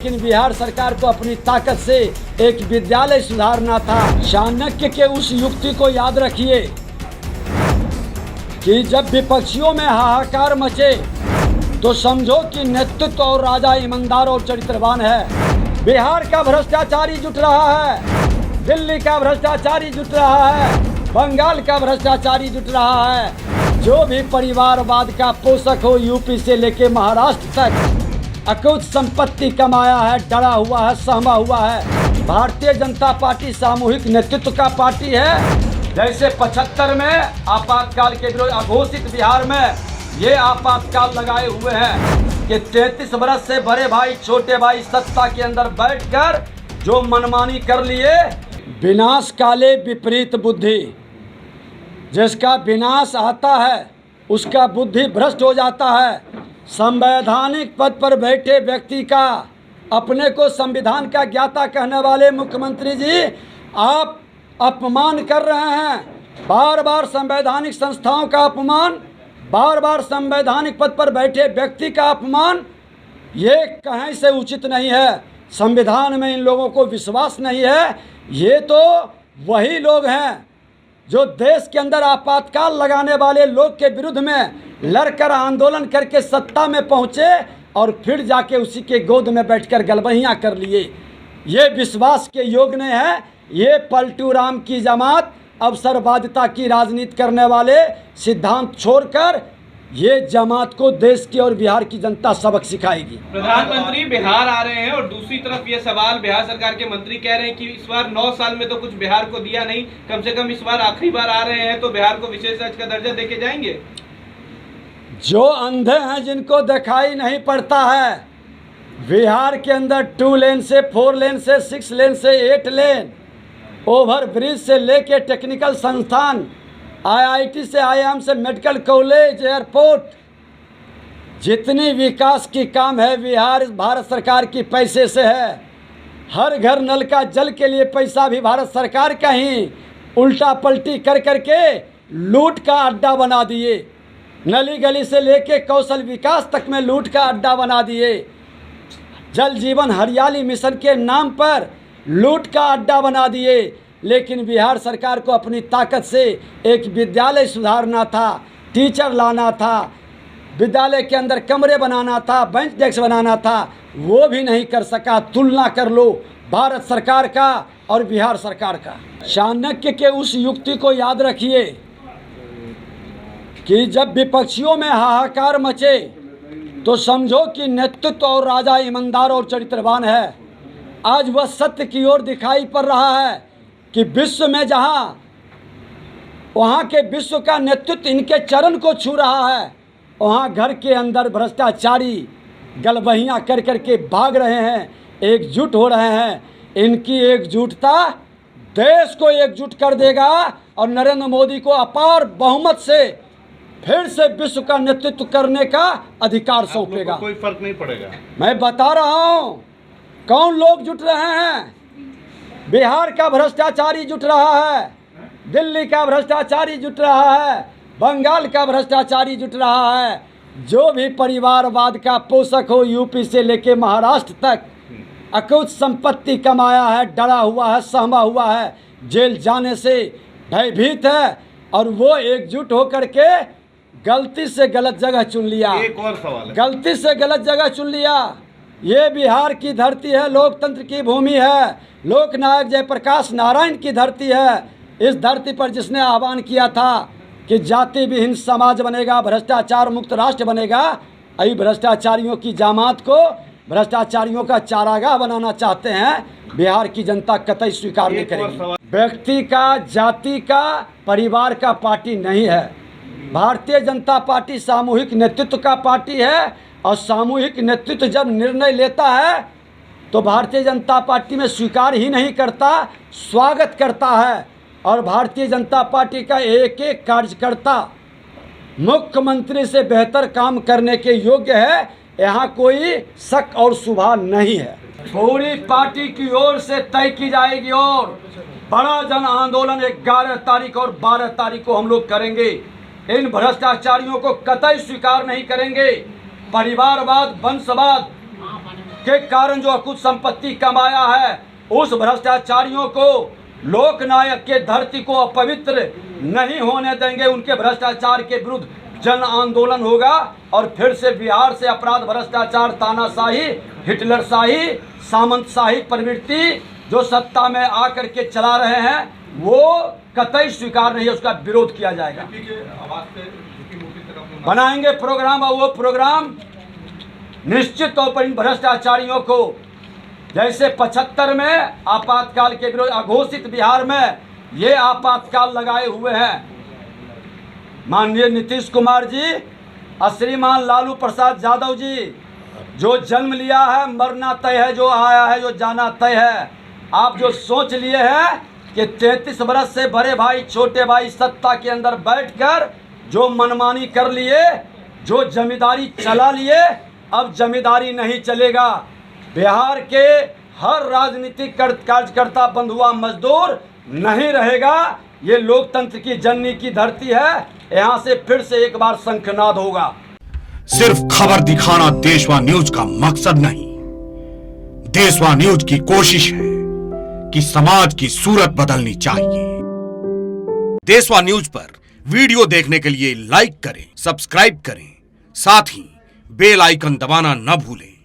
लेकिन बिहार सरकार को अपनी ताकत से एक विद्यालय सुधारना था। चाणक्य के उस युक्ति को याद रखिए कि जब विपक्षियों में हाहाकार मचे तो समझो कि नेतृत्व और राजा ईमानदार और चरित्रवान है। बिहार का भ्रष्टाचारी जुट रहा है, दिल्ली का भ्रष्टाचारी जुट रहा है, बंगाल का भ्रष्टाचारी जुट रहा है। जो भी परिवारवाद का पोषक हो, यूपी से लेके महाराष्ट्र तक अकुत संपत्ति कमाया है, डरा हुआ है, सहमा हुआ है। भारतीय जनता पार्टी सामूहिक नेतृत्व का पार्टी है। जैसे 75 में आपातकाल के विरोध अघोषित बिहार में ये आपातकाल लगाए हुए हैं कि 33 बरस से बड़े भाई छोटे भाई सत्ता के अंदर बैठकर जो मनमानी कर लिए। विनाश काले विपरीत बुद्धि, जिसका विनाश आता है उसका बुद्धि भ्रष्ट हो जाता है। संवैधानिक पद पर बैठे व्यक्ति का, अपने को संविधान का ज्ञाता कहने वाले मुख्यमंत्री जी, आप अपमान कर रहे हैं। बार बार संवैधानिक संस्थाओं का अपमान, बार बार संवैधानिक पद पर बैठे व्यक्ति का अपमान, ये कहीं से उचित नहीं है। संविधान में इन लोगों को विश्वास नहीं है। ये तो वही लोग हैं जो देश के अंदर आपातकाल लगाने वाले लोग के विरुद्ध में लड़कर आंदोलन करके सत्ता में पहुंचे और फिर जाके उसी के गोद में बैठकर गलबहियां कर लिए। ये विश्वास के योग्य नहीं है। ये पलटू राम की जमात अवसरवादिता की राजनीति करने वाले सिद्धांत छोड़कर ये जमात को देश की और बिहार की जनता सबक सिखाएगी। प्रधानमंत्री बिहार आ रहे हैं और दूसरी तरफ ये सवाल बिहार सरकार के मंत्री कह रहे हैं कि इस बार 9 साल में तो कुछ बिहार को दिया नहीं, कम से कम इस बार आखिरी बार आ रहे हैं तो बिहार को विशेष राज्य का दर्जा देके जाएंगे। जो अंधे हैं, जिनको दिखाई नहीं पड़ता है, बिहार के अंदर 2 लेन से 4 लेन से 6 लेन से 8 लेन, ओवर ब्रिज से लेके टेक्निकल संस्थान, IIT से IIM से मेडिकल कॉलेज, एयरपोर्ट, जितनी विकास की काम है बिहार भारत सरकार की पैसे से है। हर घर नल का जल के लिए पैसा भी भारत सरकार का ही उल्टा पलटी कर करके लूट का अड्डा बना दिए। नली गली से लेके कौशल विकास तक में लूट का अड्डा बना दिए। जल जीवन हरियाली मिशन के नाम पर लूट का अड्डा बना दिए। लेकिन बिहार सरकार को अपनी ताकत से एक विद्यालय सुधारना था, टीचर लाना था, विद्यालय के अंदर कमरे बनाना था, बेंच डेस्क बनाना था, वो भी नहीं कर सका। तुलना कर लो भारत सरकार का और बिहार सरकार का। चाणक्य के उस युक्ति को याद रखिए कि जब विपक्षियों में हाहाकार मचे तो समझो कि नेतृत्व और राजा ईमानदार और चरित्रवान है। आज वह सत्य की ओर दिखाई पड़ रहा है कि विश्व में जहां वहां के विश्व का नेतृत्व इनके चरण को छू रहा है, वहां घर के अंदर भ्रष्टाचारी गलबहियां कर करके भाग रहे हैं, एकजुट हो रहे हैं। इनकी एकजुटता देश को एकजुट कर देगा और नरेंद्र मोदी को अपार बहुमत से फिर से विश्व का नेतृत्व करने का अधिकार सौंपेगा। कोई फर्क नहीं पड़ेगा। मैं बता रहा हूं कौन लोग जुट रहे हैं। बिहार का भ्रष्टाचारी जुट रहा है, दिल्ली का भ्रष्टाचारी जुट रहा है, बंगाल का भ्रष्टाचारी जुट रहा है। जो भी परिवारवाद का पोषक हो, यूपी से लेके महाराष्ट्र तक अकुत संपत्ति कमाया है, डरा हुआ है, सहमा हुआ है, जेल जाने से भयभीत है और वो एकजुट होकर के गलती से गलत जगह चुन लिया। एक और सवाल है। गलती से गलत जगह चुन लिया। ये बिहार की धरती है, लोकतंत्र की भूमि है, लोकनायक जयप्रकाश नारायण की धरती है। इस धरती पर जिसने आह्वान किया था कि जाति विहीन समाज बनेगा, भ्रष्टाचार मुक्त राष्ट्र बनेगा, अभी भ्रष्टाचारियों की जमात को भ्रष्टाचारियों का चारागाह बनाना चाहते हैं। बिहार की जनता कतई स्वीकार नहीं करेगी। व्यक्ति का, जाति का, परिवार का पार्टी नहीं है। भारतीय जनता पार्टी सामूहिक नेतृत्व का पार्टी है और सामूहिक नेतृत्व जब निर्णय लेता है तो भारतीय जनता पार्टी में स्वीकार ही नहीं करता, स्वागत करता है। और भारतीय जनता पार्टी का एक एक कार्यकर्ता मुख्यमंत्री से बेहतर काम करने के योग्य है, यहाँ कोई शक और शुबा नहीं है। पूरी पार्टी की ओर से तय की जाएगी और बड़ा जन आंदोलन 11 तारीख और 12 तारीख को हम लोग करेंगे। इन भ्रष्टाचारियों को कतई स्वीकार नहीं करेंगे। परिवारवाद, वंशवाद के कारण जो अकुत संपत्ति कमाया है, उस भ्रष्टाचारियों को, लोकनायक के धरती को अपवित्र नहीं होने देंगे। उनके भ्रष्टाचार के विरुद्ध जन आंदोलन होगा और फिर से बिहार से अपराध, भ्रष्टाचार, तानाशाही, हिटलरशाही, सामंतशाही प्रवृत्ति जो सत्ता में आकर के चला रहे हैं, वो कतई स्वीकार नहीं है, उसका विरोध किया जाएगा। बनाएंगे प्रोग्राम और वो प्रोग्राम निश्चित तौर पर इन भ्रष्टाचारियों को, जैसे 75 में आपातकाल के विरोध अघोषित बिहार में ये आपातकाल लगाए हुए हैं माननीय नीतीश कुमार जी और श्रीमान लालू प्रसाद यादव जी। जो जन्म लिया है मरना तय है, जो आया है जो जाना तय है। आप जो सोच लिए हैं कि 33 बरस से बड़े भाई छोटे भाई सत्ता के अंदर बैठकर जो मनमानी कर लिए, जो जमींदारी चला लिए, अब जमींदारी नहीं चलेगा। बिहार के हर राजनीतिक कार्यकर्ता बंधुआ मजदूर नहीं रहेगा। ये लोकतंत्र की जननी की धरती है, यहाँ से फिर से एक बार शंखनाद होगा। सिर्फ खबर दिखाना देशवा न्यूज का मकसद नहीं, देशवा न्यूज की कोशिश है कि समाज की सूरत बदलनी चाहिए। देशवा न्यूज पर वीडियो देखने के लिए लाइक करें, सब्सक्राइब करें, साथ ही बेल आइकन दबाना न भूलें।